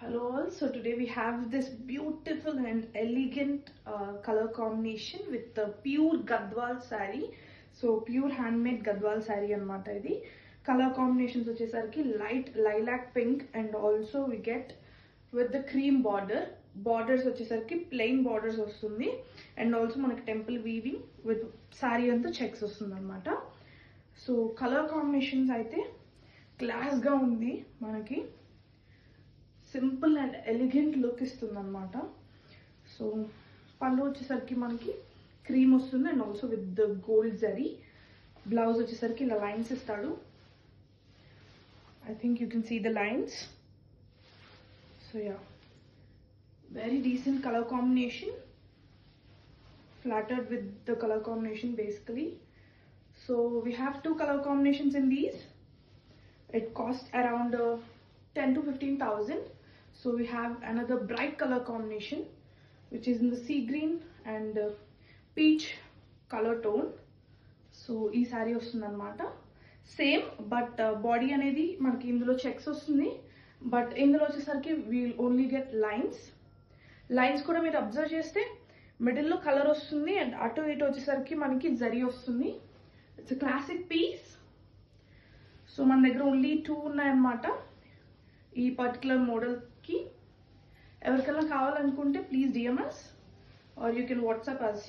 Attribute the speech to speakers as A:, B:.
A: Hello all, so today we have this beautiful and elegant color combination with the pure Gadwal saree. So pure handmade Gadwal saree anamata idi. Color combinations vachesariki light lilac pink and also we get with the cream border. Borders vachesariki plain borders vastundi and also manaki temple weaving with saree anta checks vastundi anamata. So color combinations aithe class ga undi manaki. Simple and elegant look ఇస్తుంది అనమాట. So పళ్ళు వచ్చేసరికి మనకి cream వస్తుంది and also with the gold zari. Blouse వచ్చేసరికి ఇలా lines ఇస్తాడు. I think you can see the lines. So yeah, very decent colour combination, flattered with the color combination basically. So we have two color combinations in these. It costs around 10 to 15,000. So we have another bright color combination which is in the sea green and peach color tone. So ee saree vastund anamata same, but body anedi manaki indulo checks vastundi, but indulo vachesariki we will only get lines kuda meer observe cheste middle lo color vastundi and ato ito vachesariki manaki zari vastundi. It's a classic piece. So మన దగ్గర only 2 ఉన్నాయన్నమాట ఈ particular మోడల్కి. ఎవరికైనా కావాలనుకుంటే please DM us or you can WhatsApp us.